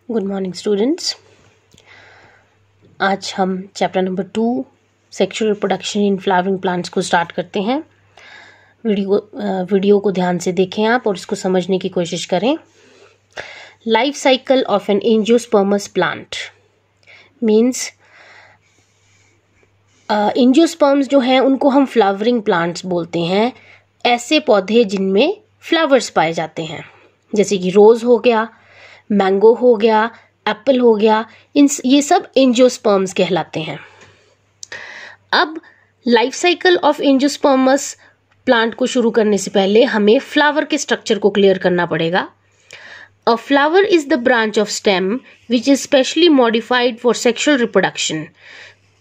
Good morning students. आज हम chapter number 2 sexual reproduction in flowering plants को start करते हैं। वीडियो को ध्यान से देखें आप और इसको समझने की कोशिश करें। Life cycle of an angiosperms plant means angiosperms जो हैं उनको हम फ्लावरिंग प्लांट्स बोलते हैं। ऐसे पौधे जिनमें फ्लावर्स पाए जाते हैं, जैसे कि रोज हो गया, मैंगो हो गया, एप्पल हो गया, ये सब एंजियोस्पर्म्स कहलाते हैं। अब लाइफ साइकिल ऑफ एंजियोस्पर्मस प्लांट को शुरू करने से पहले हमें फ्लावर के स्ट्रक्चर को क्लियर करना पड़ेगा। A flower is the branch of stem which is specially modified for sexual reproduction.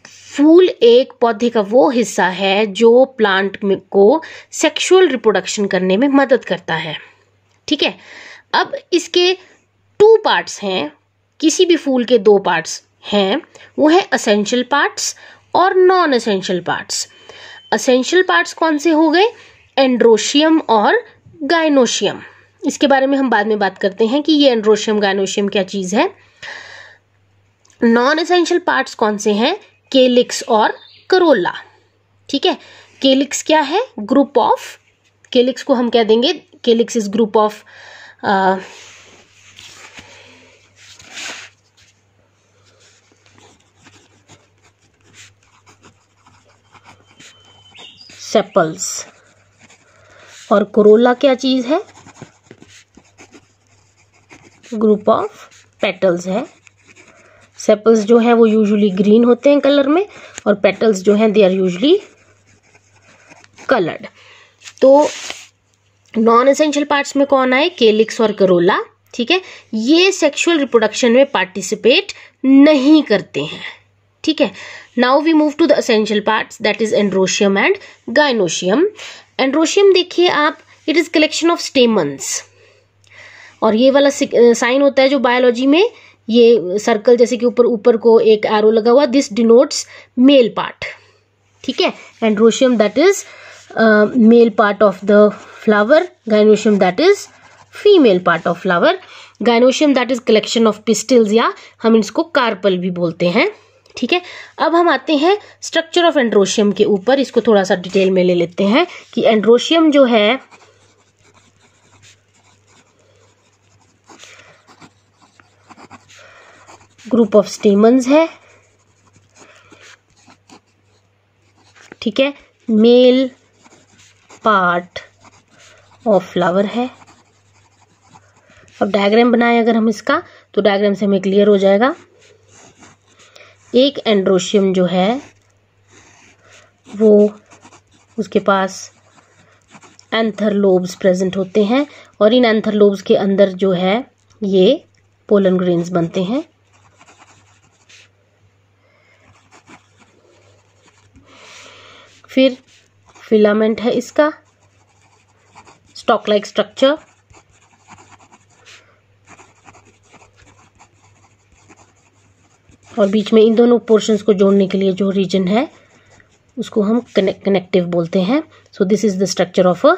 फूल एक पौधे का वो हिस्सा है जो प्लांट को सेक्सुअल रिप्रोडक्शन करने में मदद करता है। ठीक है, अब इसके 2 पार्ट्स हैं। किसी भी फूल के 2 पार्ट्स हैं, वो है असेंशियल पार्ट्स और non essential parts. Essential parts कौन से हो गए? एंड्रोशियम और गाइनोशियम। इसके बारे में हम बाद में बात करते हैं कि ये एंड्रोशियम गाइनोशियम क्या चीज है। नॉन असेंशियल पार्ट्स कौन से हैं? केलिक्स और करोला। ठीक है, केलिक्स क्या है? ग्रुप ऑफ, केलिक्स को हम कह देंगे, केलिक्स इज ग्रुप ऑफ सेपल्स। और कोरोला क्या चीज है? ग्रुप ऑफ पेटल्स है। सेपल्स जो है वो यूजुअली ग्रीन होते हैं कलर में, और पेटल्स जो हैं दे आर यूजुअली कलर्ड। तो नॉन एसेंशियल पार्ट्स में कौन आए? केलिक्स और करोला। ठीक है, ये सेक्सुअल रिप्रोडक्शन में पार्टिसिपेट नहीं करते हैं। ठीक है, now we move to the essential parts, that is androecium and gynoecium. Androecium देखिए आप, it is collection of stamens, और ये वाला साइन होता है जो बायोलॉजी में, ये सर्कल जैसे कि ऊपर को एक एरो लगा हुआ, दिस डिनोट्स मेल पार्ट। ठीक है, androecium that is male part of the flower, gynoecium that is female part of flower. Gynoecium that is collection of pistils, या हम इसको कार्पल भी बोलते हैं। ठीक है, अब हम आते हैं स्ट्रक्चर ऑफ एंड्रोशियम के ऊपर। इसको थोड़ा सा डिटेल में ले लेते हैं कि एंड्रोशियम जो है ग्रुप ऑफ स्टेमन्स है। ठीक है, मेल पार्ट ऑफ फ्लावर है। अब डायग्राम बनाए अगर हम इसका, तो डायग्राम से हमें क्लियर हो जाएगा। एक एंड्रोशियम जो है वो, उसके पास एंथर लोब्स प्रेजेंट होते हैं, और इन एंथर लोब्स के अंदर जो है ये पोलन ग्रेन्स बनते हैं। फिर फिलामेंट है इसका, स्टॉक लाइक स्ट्रक्चर। और बीच में इन दोनों पोर्शंस को जोड़ने के लिए जो रीजन है उसको हम कनेक्टिव बोलते हैं। So this is the structure of a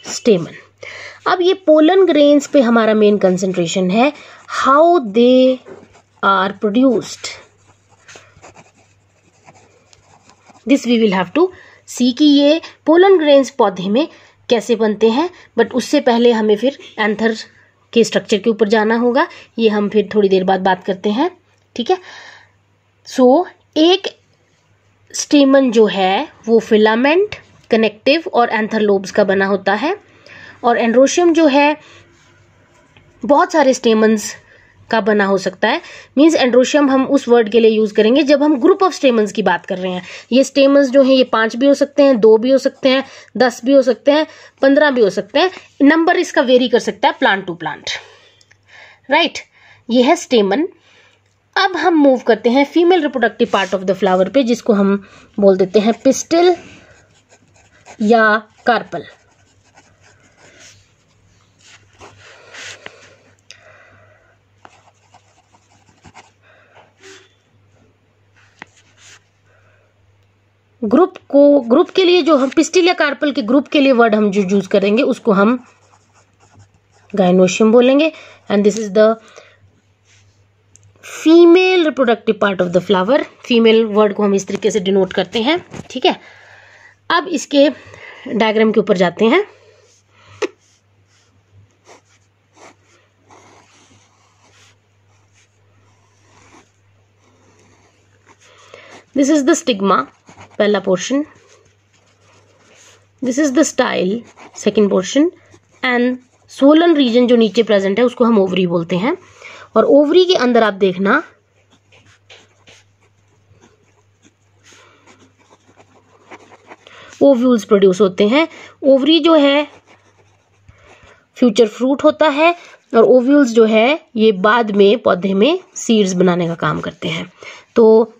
stamen. अब ये पोलन ग्रेन्स पे हमारा मेन कंसंट्रेशन है, how they are produced. This we will have to see कि ये पोलन ग्रेन्स पौधे में कैसे बनते हैं, बट उससे पहले हमें फिर एंथर के स्ट्रक्चर के ऊपर जाना होगा। ये हम फिर थोड़ी देर बाद बात करते हैं। ठीक है, सो एक स्टेमन जो है वो फिलामेंट, कनेक्टिव और एंथर लोब्स का बना होता है, और एंड्रोशियम जो है बहुत सारे स्टेमन्स का बना हो सकता है। मींस एंड्रोशियम हम उस वर्ड के लिए यूज करेंगे जब हम ग्रुप ऑफ स्टेमन्स की बात कर रहे हैं। ये स्टेमन्स जो हैं ये 5 भी हो सकते हैं, 2 भी हो सकते हैं, 10 भी हो सकते हैं, 15 भी हो सकते हैं। नंबर इसका वेरी कर सकता है प्लांट टू प्लांट। राइट, ये है स्टेमन। अब हम मूव करते हैं female reproductive part of the flower पे, जिसको हम बोल देते हैं पिस्टिल या कार्पल। ग्रुप के लिए जो हम पिस्टिल या कार्पल के ग्रुप के लिए वर्ड हम जो यूज करेंगे उसको हम गायनोशियम बोलेंगे। And this is the female reproductive part of the flower. Female word को हम इस तरीके से डिनोट करते हैं, ठीक है। अब इसके डायग्राम के ऊपर जाते हैं। दिस इज द स्टिग्मा, पहला portion. This is the style, second portion. And swollen region जो नीचे प्रेजेंट है उसको हम ओवरी बोलते हैं। और ओवरी के अंदर आप देखना ओव्यूल्स प्रोड्यूस होते हैं। ओवरी जो है फ्यूचर फ्रूट होता है और ओव्यूल्स जो है ये बाद में पौधे में सीड्स बनाने का काम करते हैं। तो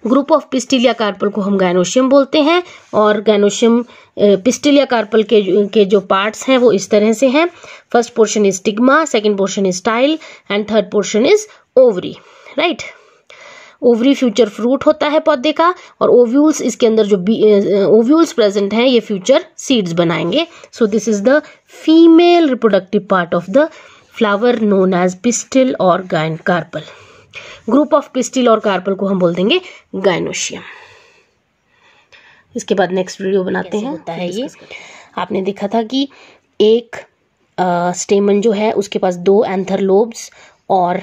ग्रुप ऑफ पिस्टिल या कार्पल को हम गायनोशियम बोलते हैं। और गायनोशियम पिस्टिल या कार्पल के जो पार्ट्स हैं वो इस तरह से हैं। First portion is stigma, second portion is style and third portion is ovary, right. Ovary future fruit होता है पौधे का और ओव्यूल्स, इसके अंदर जो ओव्यूल्स प्रेजेंट हैं ये फ्यूचर सीड्स बनाएंगे। So this is the female reproductive part of the flower known as pistil और कार्पल। ग्रुप ऑफ पिस्टिल और कार्पल को हम बोल देंगे गायनोशियम। इसके बाद नेक्स्ट वीडियो बनाते हैं। होता है ये, आपने देखा था कि एक स्टेमन जो है उसके पास 2 एंथर लोब्स और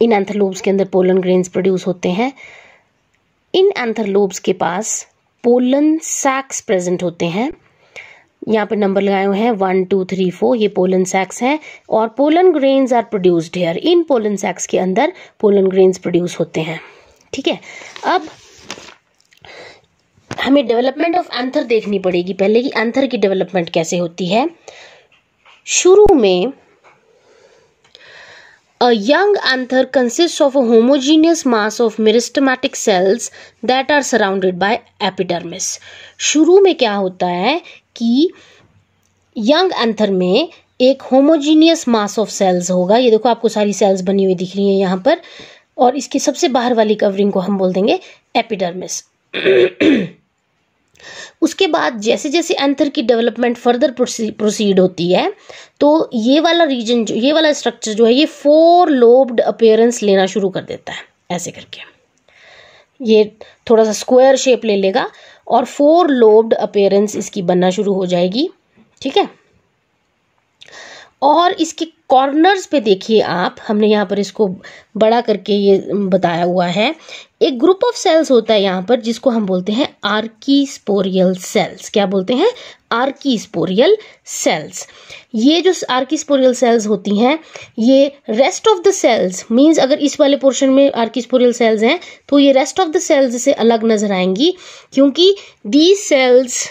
इन एंथर लोब्स के अंदर पोलन ग्रेन्स प्रोड्यूस होते हैं। इन एंथर लोब्स के पास पोलन सैक्स प्रेजेंट होते हैं। यहाँ पे नंबर लगाए हुए हैं 1 2 3 4, ये पोलन सैक्स हैं और pollen grains are produced here. इन पोलन सैक्स के अंदर पोलन ग्रेन्स प्रोड्यूस होते हैं, ठीक है। अब हमें डेवलपमेंट ऑफ एंथर देखनी पड़ेगी पहले कि एंथर की डेवलपमेंट कैसे होती है। शुरू में A young anther consists of a homogeneous mass of meristematic cells that are surrounded by epidermis. शुरू में क्या होता है कि यंग एंथर में एक होमोजीनियस मास ऑफ सेल्स होगा। ये देखो आपको सारी सेल्स बनी हुई दिख रही हैं यहाँ पर। और इसकी सबसे बाहर वाली कवरिंग को हम बोल देंगे एपिडर्मिस। उसके बाद जैसे जैसे एंथर की डेवलपमेंट फर्दर प्रोसीड होती है तो ये वाला रीजन जो, ये वाला स्ट्रक्चर जो है ये 4 लोब्ड अपीयरेंस लेना शुरू कर देता है। ऐसे करके ये थोड़ा सा स्क्वायर शेप ले लेगा और 4 लोब्ड अपीयरेंस इसकी बनना शुरू हो जाएगी, ठीक है। और इसके कॉर्नर्स पे देखिए आप, हमने यहाँ पर इसको बड़ा करके ये बताया हुआ है। एक ग्रुप ऑफ सेल्स होता है यहाँ पर जिसको हम बोलते हैं आर्कीस्पोरियल सेल्स। क्या बोलते हैं? Archesporial cells. ये जो आर्कीस्पोरियल सेल्स होती हैं ये rest of the cells means, अगर इस वाले पोर्शन में आर्कीस्पोरियल सेल्स हैं तो ये रेस्ट ऑफ द सेल्स से अलग नजर आएंगी, क्योंकि these cells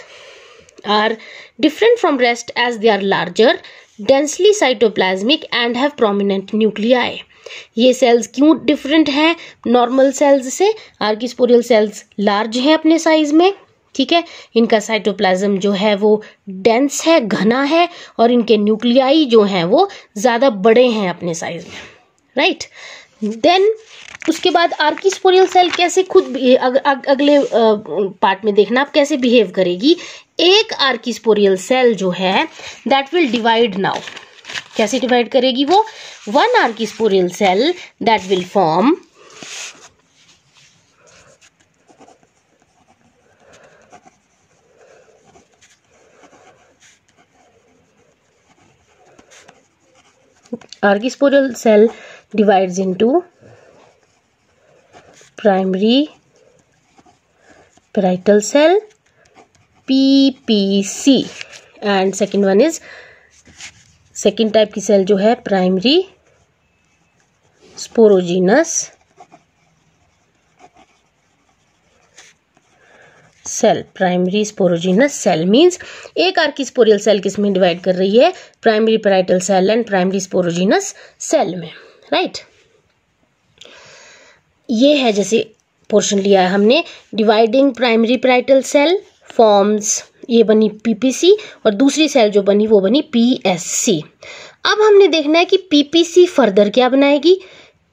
are different from rest as they are larger, densely cytoplasmic and have prominent nuclei. ये सेल्स क्यों डिफरेंट हैं नॉर्मल सेल्स से? आर्कीस्पोरियल सेल्स लार्ज हैं अपने साइज में, ठीक है। इनका साइटोप्लाज्म जो है वो डेंस है, घना है, और इनके न्यूक्लियाई जो हैं वो ज्यादा बड़े हैं अपने साइज में, राइट। देन उसके बाद आर्कीस्पोरियल सेल कैसे खुद अगले पार्ट में देखना आप कैसे बिहेव करेगी। एक आर्कीस्पोरियल सेल जो है दैट विल डिवाइड नाउ। कैसे डिवाइड करेगी वो? One archesporial cell that will form archesporial cell divides into primary parietal cell PPC and second one is second type की सेल जो है primary sporogenous cell. Primary sporogenous cell means एक archesporial cell किसमें divide कर रही है? Primary parietal cell and primary sporogenous cell में, right. ये है जैसे पोर्शन लिया है हमने, dividing primary parietal cell forms, ये बनी पीपीसी, और दूसरी सेल जो बनी वो बनी पीएससी। अब हमने देखना है कि पीपीसी फर्दर क्या बनाएगी।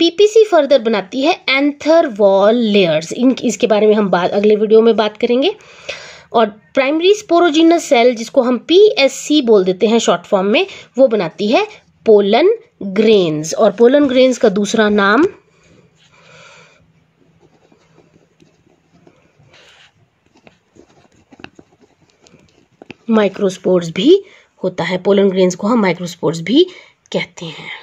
पीपीसी फर्दर बनाती है एंथर वॉल लेयर्स। इसके बारे में हम अगले वीडियो में बात करेंगे। और प्राइमरी स्पोरोजिनस सेल, जिसको हम PSC बोल देते हैं शॉर्ट फॉर्म में, वो बनाती है पोलन ग्रेन्स। और पोलन ग्रेन्स का दूसरा नाम माइक्रोस्पोर्स भी होता है। पोलन ग्रेन्स को हम माइक्रोस्पोर्स भी कहते हैं।